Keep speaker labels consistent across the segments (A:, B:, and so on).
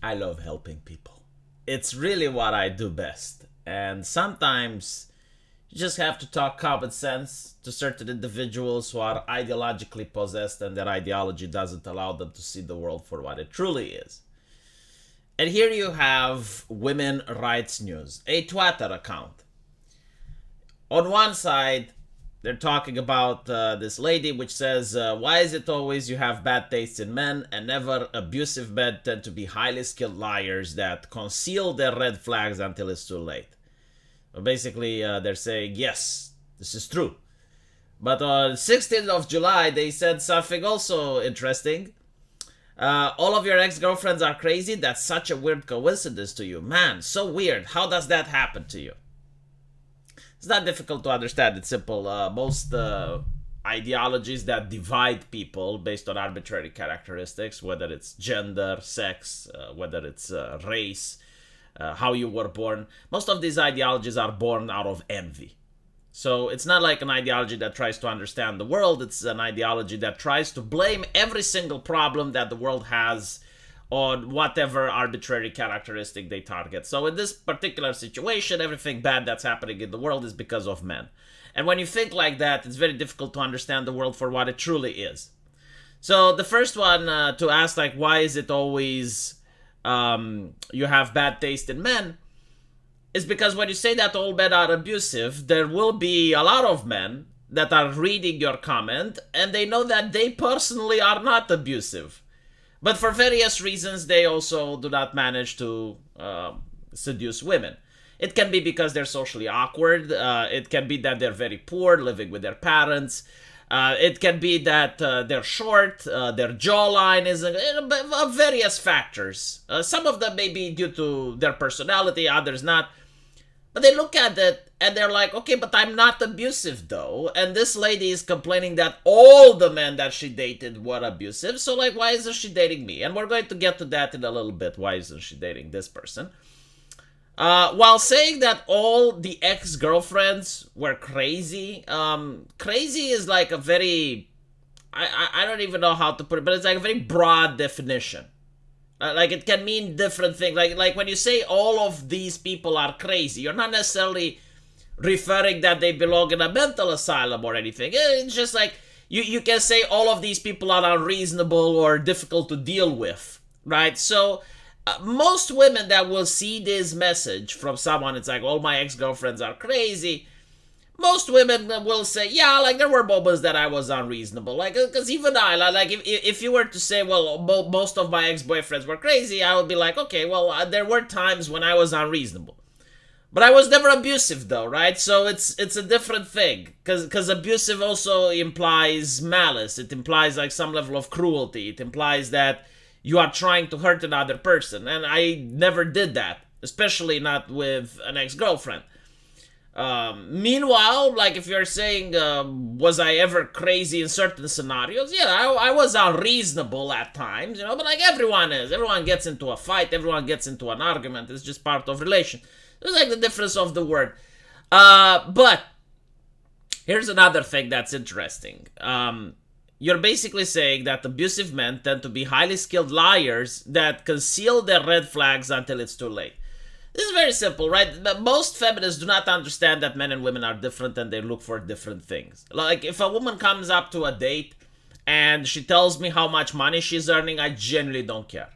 A: I love helping people. It's really what I do best. And sometimes you just have to talk common sense to certain individuals who are ideologically possessed and their ideology doesn't allow them to see the world for what it truly is. And here you have Women Rights News, a Twitter account. On one side, they're talking about this lady which says, why is it always you have bad taste in men and never abusive men tend to be highly skilled liars that conceal their red flags until it's too late? Well, basically, they're saying, yes, this is true. But on 16th of July, they said something also interesting. All of your ex-girlfriends are crazy? That's such a weird coincidence to you. Man, so weird. How does that happen to you? It's not difficult to understand. It's simple. Most ideologies that divide people based on arbitrary characteristics, whether it's gender, sex, whether it's race, how you were born, most of these ideologies are born out of envy. So it's not like an ideology that tries to understand the world. It's an ideology that tries to blame every single problem that the world has on whatever arbitrary characteristic they target. So in this particular situation, everything bad that's happening in the world is because of men. And when you think like that, it's very difficult to understand the world for what it truly is. So the first one to ask, like, why is it always you have bad taste in men? Is because when you say that all men are abusive, there will be a lot of men that are reading your comment and they know that they personally are not abusive. But for various reasons, they also do not manage to seduce women. It can be because they're socially awkward. It can be that they're very poor, living with their parents. It can be that they're short, their jawline is various factors. Some of them may be due to their personality, others not. But they look at it and they're like, okay, but I'm not abusive though. And this lady is complaining that all the men that she dated were abusive. So like, why isn't she dating me? And we're going to get to that in a little bit. Why isn't she dating this person? While saying that all the ex-girlfriends were crazy, crazy is like a very, I don't even know how to put it, but it's like a very broad definition. Like it can mean different things. Like when you say all of these people are crazy, you're not necessarily referring that they belong in a mental asylum or anything. It's just like you can say all of these people are unreasonable or difficult to deal with, right? So most women that will see this message from someone, it's like all my ex-girlfriends are crazy. Most women will say, yeah, like there were moments that I was unreasonable. Like, because even I, like if you were to say, well, most of my ex-boyfriends were crazy, I would be like, okay, well, there were times when I was unreasonable. But I was never abusive though, right? So it's a different thing. Because abusive also implies malice. It implies like some level of cruelty. It implies that you are trying to hurt another person. And I never did that. Especially not with an ex-girlfriend. Meanwhile, like if you're saying, was I ever crazy in certain scenarios? Yeah, I was unreasonable at times, you know, but like everyone is. Everyone gets into a fight, everyone gets into an argument. It's just part of relation. It's like the difference of the word. But here's another thing that's interesting. You're basically saying that abusive men tend to be highly skilled liars that conceal their red flags until it's too late. This is very simple, right? Most feminists do not understand that men and women are different and they look for different things. Like, if a woman comes up to a date and she tells me how much money she's earning, I genuinely don't care.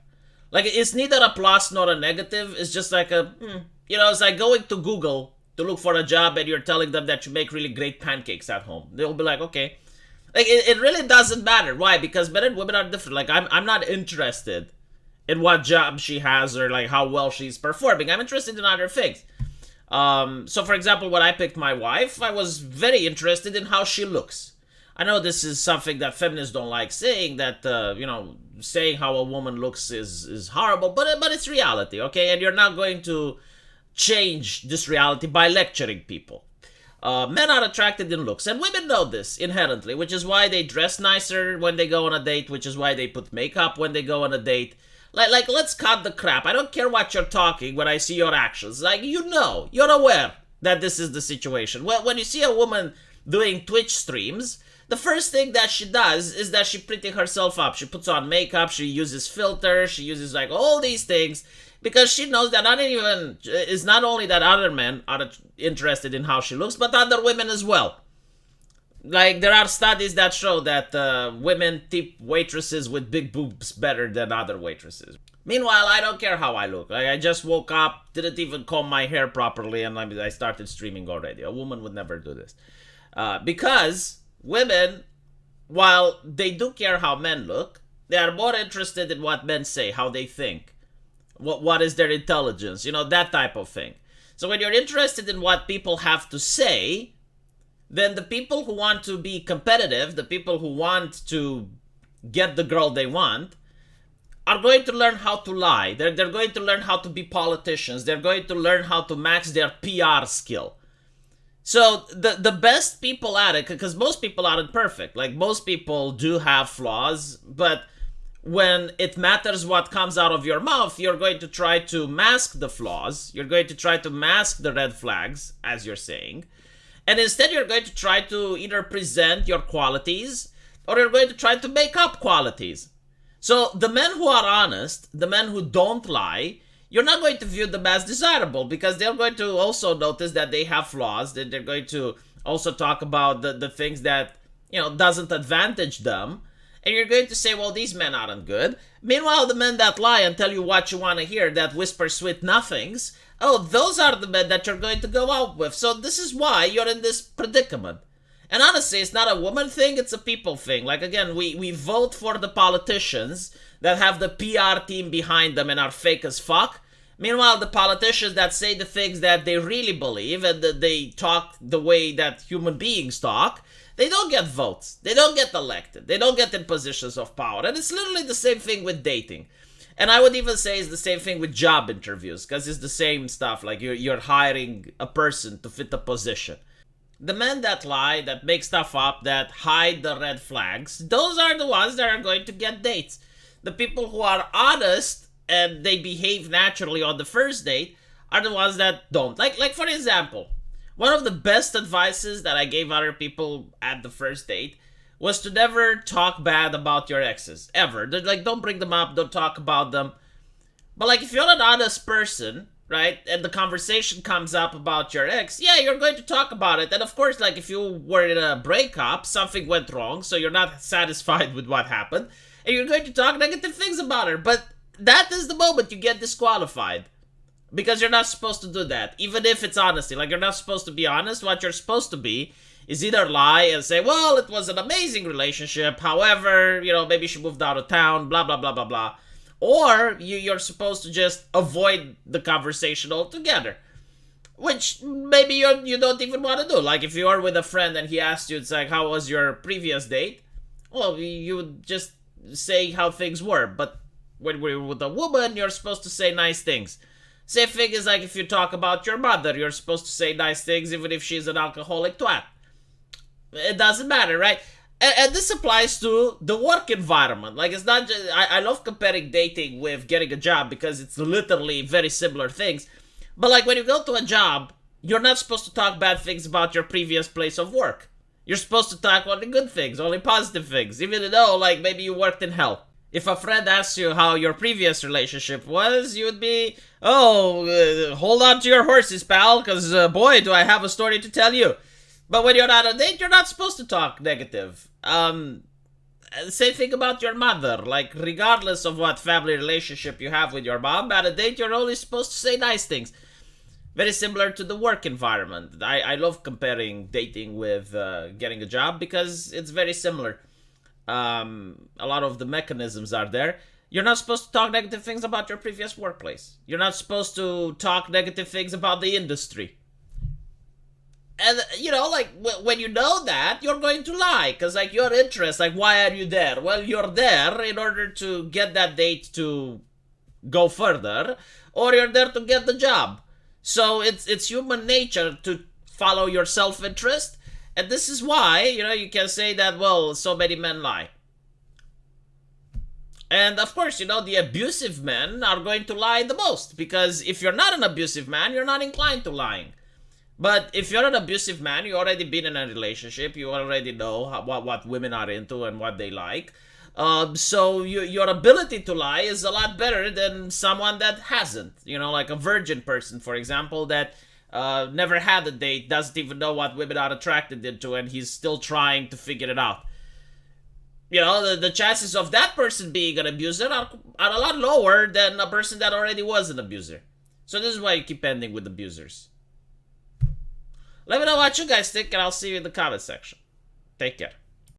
A: Like, it's neither a plus nor a negative. It's just like it's like going to Google to look for a job and you're telling them that you make really great pancakes at home. They'll be like, okay. Like, it really doesn't matter. Why? Because men and women are different. Like, I'm not interested in what job she has or like how well she's performing. I'm interested in other things. So for example, when I picked my wife, I was very interested in how she looks. I know this is something that feminists don't like saying, that saying how a woman looks is horrible, but it's reality, okay? And you're not going to change this reality by lecturing people. Men are attracted in looks, and women know this inherently, which is why they dress nicer when they go on a date, which is why they put makeup when they go on a date. Like, let's cut the crap. I don't care what you're talking when I see your actions. Like, you're aware that this is the situation. Well, when you see a woman doing Twitch streams, the first thing that she does is that she pretty herself up. She puts on makeup, she uses filters, she uses like all these things because she knows that it's not only that other men are interested in how she looks, but other women as well. Like, there are studies that show that women tip waitresses with big boobs better than other waitresses. Meanwhile, I don't care how I look. Like, I just woke up, didn't even comb my hair properly, and I started streaming already. A woman would never do this. Because women, while they do care how men look, they are more interested in what men say, how they think, what is their intelligence, that type of thing. So when you're interested in what people have to say, then the people who want to be competitive, the people who want to get the girl they want, are going to learn how to lie. They're going to learn how to be politicians. They're going to learn how to max their PR skill. So the best people at it, because most people aren't perfect. Like, most people do have flaws, but when it matters what comes out of your mouth, you're going to try to mask the flaws. You're going to try to mask the red flags, as you're saying. And instead, you're going to try to either present your qualities or you're going to try to make up qualities. So the men who are honest, the men who don't lie, you're not going to view them as desirable because they're going to also notice that they have flaws. That they're going to also talk about the things that, doesn't advantage them. And you're going to say, well, these men aren't good. Meanwhile, the men that lie and tell you what you want to hear, that whisper sweet nothings, those are the men that you're going to go out with. So this is why you're in this predicament. And honestly, it's not a woman thing, it's a people thing. Like, again, we vote for the politicians that have the PR team behind them and are fake as fuck. Meanwhile, the politicians that say the things that they really believe and that they talk the way that human beings talk, they don't get votes. They don't get elected. They don't get in positions of power. And it's literally the same thing with dating. And I would even say it's the same thing with job interviews, because it's the same stuff. Like, you're hiring a person to fit a position. The men that lie, that make stuff up, that hide the red flags, those are the ones that are going to get dates. The people who are honest and they behave naturally on the first date are the ones that don't. Like for example, one of the best advices that I gave other people at the first date was to never talk bad about your exes, ever. Like, don't bring them up, don't talk about them. But like, if you're an honest person, right, and the conversation comes up about your ex, yeah, you're going to talk about it. And of course, like, if you were in a breakup, something went wrong, so you're not satisfied with what happened, and you're going to talk negative things about her. But that is the moment you get disqualified. Because you're not supposed to do that, even if it's honesty. Like, you're not supposed to be honest. What you're supposed to be is either lie and say, well, it was an amazing relationship, however, maybe she moved out of town, blah, blah, blah, blah, blah. Or you're supposed to just avoid the conversation altogether, which maybe you don't even want to do. Like, if you are with a friend and he asks you, it's like, how was your previous date? Well, you would just say how things were. But when we're with a woman, you're supposed to say nice things. Same thing is like if you talk about your mother, you're supposed to say nice things even if she's an alcoholic twat. It doesn't matter, right? And this applies to the work environment. Like, it's not just... I love comparing dating with getting a job because it's literally very similar things. But like, when you go to a job, you're not supposed to talk bad things about your previous place of work. You're supposed to talk only good things, only positive things, even though, like, maybe you worked in hell. If a friend asks you how your previous relationship was, you would be, hold on to your horses, pal, because, boy, do I have a story to tell you. But when you're on a date, you're not supposed to talk negative. Same thing about your mother. Like, regardless of what family relationship you have with your mom, at a date, you're only supposed to say nice things. Very similar to the work environment. I love comparing dating with getting a job because it's very similar. A lot of the mechanisms are there. You're not supposed to talk negative things about your previous workplace. You're not supposed to talk negative things about the industry. And, like, when you know that, you're going to lie. Because, like, your interest, like, why are you there? Well, you're there in order to get that date to go further. Or you're there to get the job. So, it's human nature to follow your self-interest. And this is why, you can say that, well, so many men lie. And, of course, the abusive men are going to lie the most. Because if you're not an abusive man, you're not inclined to lying. But if you're an abusive man, you already been in a relationship, you already know what women are into and what they like. So your ability to lie is a lot better than someone that hasn't. You know, like a virgin person, for example, that never had a date, doesn't even know what women are attracted into, and he's still trying to figure it out. You know, the chances of that person being an abuser are a lot lower than a person that already was an abuser. So this is why you keep ending with abusers. Let me know what you guys think, and I'll see you in the comment section. Take care.